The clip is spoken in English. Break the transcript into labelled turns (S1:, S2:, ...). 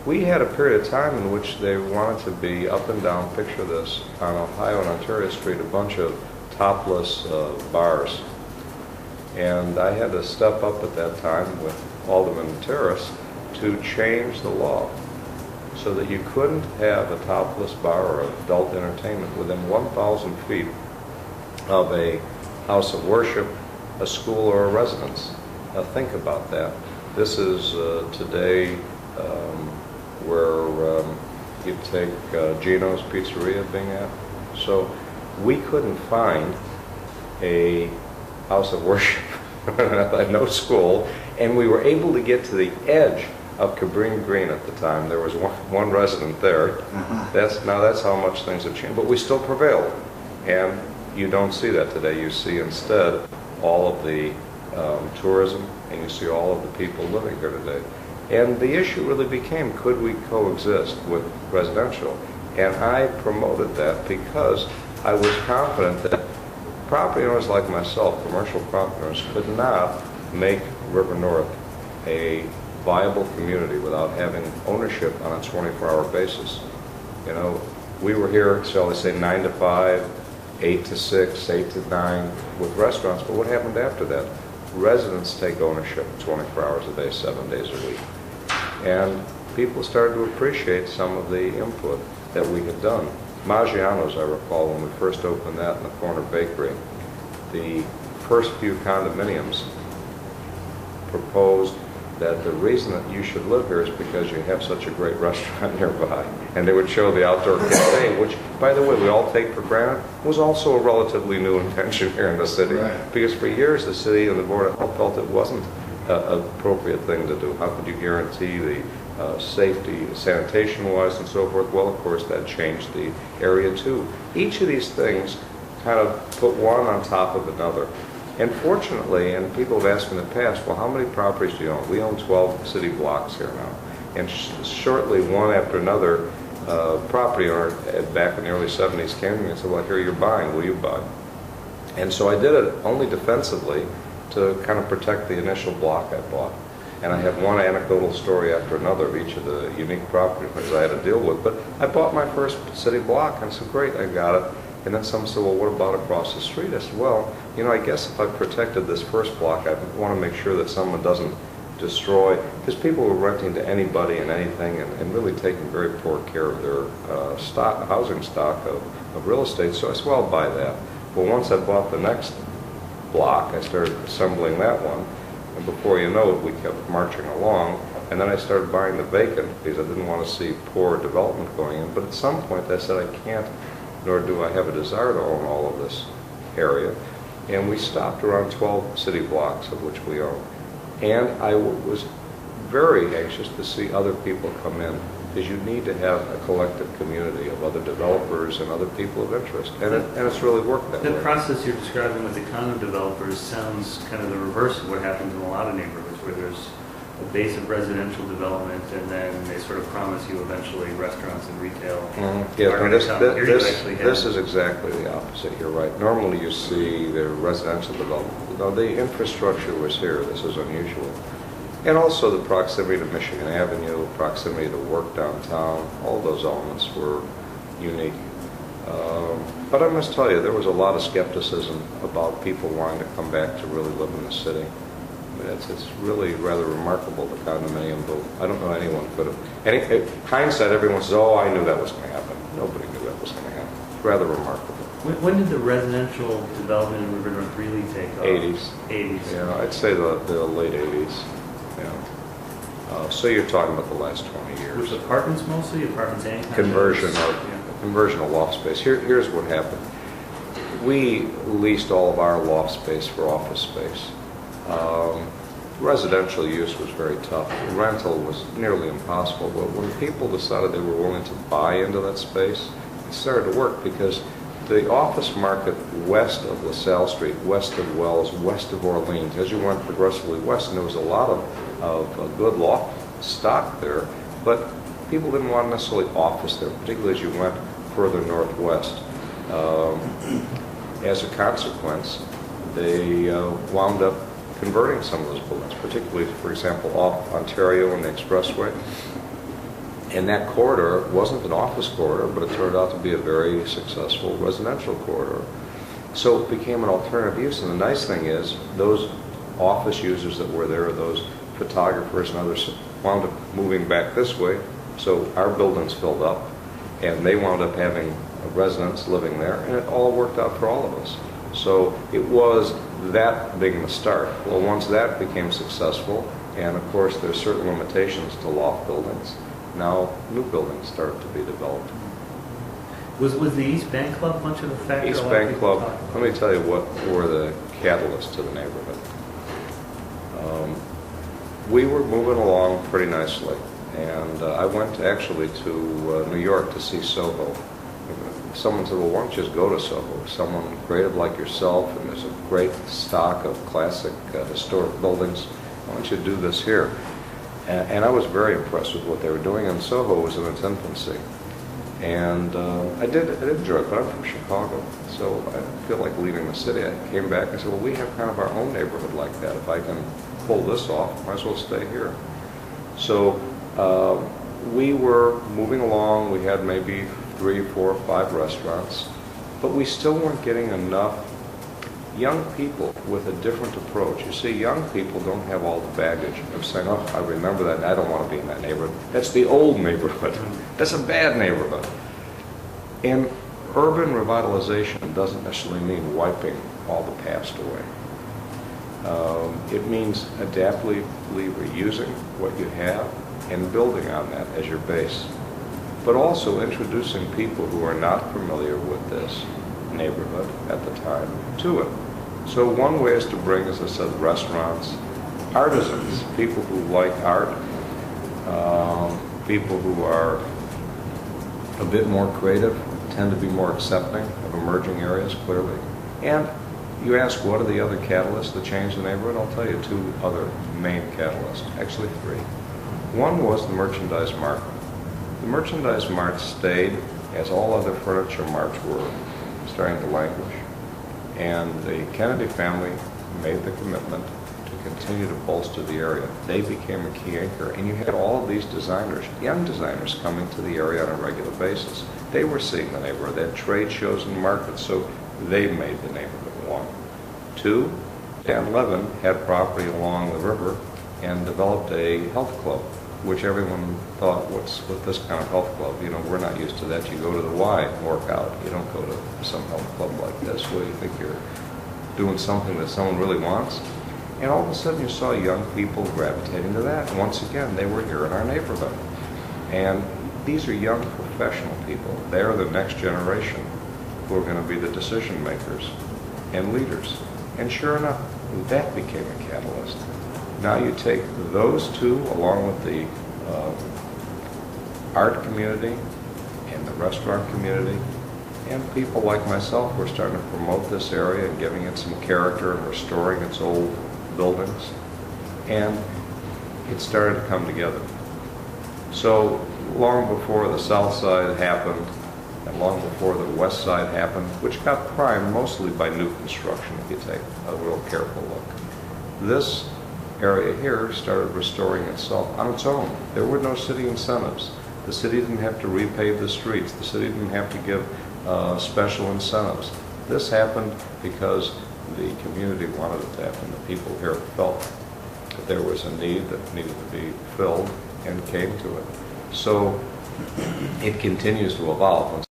S1: We had a period of time in which they wanted to be up and down, picture this, on Ohio and Ontario Street, a bunch of topless bars. And I had to step up at that time with Alderman Terrace to change the law so that you couldn't have a topless bar or adult entertainment within 1,000 feet of a house of worship, a school, or a residence. Now think about that. This is today where you take Gino's Pizzeria being at. So we couldn't find a house of worship, no school, and we were able to get to the edge of Cabrini Green at the time. There was one resident there. That's how much things have changed, but we still prevailed. And you don't see that today. You see instead all of the tourism, and you see all of the people living here today. And the issue really became, could we coexist with residential? And I promoted that because I was confident that property owners like myself, commercial property owners, could not make River North a viable community without having ownership on a 24-hour basis. You know, we were here, shall we say, 9 to 5, 8 to 6, 8 to 9 with restaurants, but what happened after that? Residents take ownership 24 hours a day, 7 days a week. And people started to appreciate some of the input that we had done. Maggiano's, I recall, when we first opened that in the corner bakery, the first few condominiums proposed that the reason that you should live here is because you have such a great restaurant nearby. And they would show the outdoor cafe, which, by the way, we all take for granted, was also a relatively new invention here in the city. Right. Because for years the city and the Board of Health felt it wasn't an appropriate thing to do. How could you guarantee the safety, sanitation-wise, and so forth? Well, of course, that changed the area too. Each of these things kind of put one on top of another. And fortunately, and people have asked me in the past, well, how many properties do you own? We own 12 city blocks here now. And shortly, one after another, property owner back in the early 70s came to me and said, well, here you're buying, will you buy? And so I did it only defensively to kind of protect the initial block I bought. And I have one anecdotal story after another of each of the unique property owners I had to deal with. But I bought my first city block, and I said, great, I got it. And then someone said, well, what about across the street? I said, well, you know, I guess if I protected this first block, I want to make sure that someone doesn't destroy, because people were renting to anybody and anything and really taking very poor care of their housing stock of real estate. So I said, well, I'll buy that. Well, once I bought the next block, I started assembling that one. And before you know it, we kept marching along. And then I started buying the vacant because I didn't want to see poor development going in. But at some point I said, I can't, nor do I have a desire to own all of this area. And we stopped around 12 city blocks of which we own. And I was very anxious to see other people come in, because you need to have a collective community of other developers and other people of interest. And it's really worked that way.
S2: The process you're describing with the condo developers sounds kind of the reverse of what happens in a lot of neighborhoods, where there's a base of residential development, and then they sort of promise you eventually restaurants and retail.
S1: Mm-hmm. Yeah, this is exactly the opposite. You're right. Normally you see the residential development. No, the infrastructure was here. This is unusual. And also the proximity to Michigan Avenue, proximity to work downtown, all those elements were unique. But I must tell you, there was a lot of skepticism about people wanting to come back to really live in the city. I mean, it's really rather remarkable, the condominium boom. I don't know anyone could have. In hindsight, everyone says, oh, I knew that was going to happen. Nobody knew that was going to happen. It's rather remarkable.
S2: When did the residential development in River North really take off?
S1: 80s.
S2: 80s.
S1: Yeah, I'd say the late 80s. Yeah. So you're talking about the last 20 years.
S2: Was apartments mostly? Apartments and
S1: conversion of loft space. Here's what happened. We leased all of our loft space for office space. Residential use was very tough. Rental was nearly impossible. But when people decided they were willing to buy into that space, it started to work, because the office market west of LaSalle Street, west of Wells, west of Orleans, as you went progressively west, and there was a lot of good loft stock there, but people didn't want necessarily office there, particularly as you went further northwest. As a consequence, they wound up converting some of those buildings, particularly, for example, off Ontario and the Expressway. And that corridor wasn't an office corridor, but it turned out to be a very successful residential corridor. So it became an alternative use, and the nice thing is, those office users that were there, those photographers and others, wound up moving back this way, so our buildings filled up, and they wound up having residents living there, and it all worked out for all of us. So it was that being the start. Well, once that became successful, and of course there's certain limitations to loft buildings, now new buildings started to be developed.
S2: Was the East Bank Club much of a factor?
S1: East Bank Club, let me tell you what were the catalysts to the neighborhood. We were moving along pretty nicely, and I went actually to New York to see Soho. Someone said, well, why don't you just go to Soho? Someone creative like yourself, and there's a great stock of classic historic buildings. Why don't you do this here? And I was very impressed with what they were doing, and Soho was in its infancy. And I did enjoy it, but I'm from Chicago, so I feel like leaving the city. I came back and said, well, we have kind of our own neighborhood like that. If I can pull this off, might as well stay here. So we were moving along. We had maybe 3, 4, 5 restaurants, but we still weren't getting enough young people with a different approach. You see, young people don't have all the baggage of saying, oh, I remember that, and I don't want to be in that neighborhood. That's the old neighborhood. That's a bad neighborhood. And urban revitalization doesn't necessarily mean wiping all the past away. It means adaptively reusing what you have and building on that as your base, but also introducing people who are not familiar with this neighborhood at the time to it. So one way is to bring, as I said, restaurants, artisans, people who like art, people who are a bit more creative, tend to be more accepting of emerging areas, clearly. And you ask, what are the other catalysts that change the neighborhood? I'll tell you 2 other main catalysts, actually 3. One was the merchandise mart. The merchandise mart stayed as all other furniture marts were starting to languish. And the Kennedy family made the commitment to continue to bolster the area. They became a key anchor, and you had all of these designers, young designers, coming to the area on a regular basis. They were seeing the neighborhood. They had trade shows and markets, so they made the neighborhood. 1. 2, Dan Levin had property along the river and developed a health club, which everyone thought, what's with this kind of health club? You know, we're not used to that. You go to the Y and work out. You don't go to some health club like this where you think you're doing something that someone really wants. And all of a sudden you saw young people gravitating to that. And once again, they were here in our neighborhood. And these are young professional people. They're the next generation who are going to be the decision makers and leaders. And sure enough, that became a catalyst. Now you take those 2 along with the art community and the restaurant community, and people like myself who are starting to promote this area and giving it some character and restoring its old buildings, and it started to come together. So long before the south side happened, and long before the west side happened, which got primed mostly by new construction, if you take a real careful look, this area here started restoring itself on its own. There were no city incentives. The city didn't have to repave the streets. The city didn't have to give special incentives. This happened because the community wanted it to happen. The people here felt that there was a need that needed to be filled and came to it. So it continues to evolve.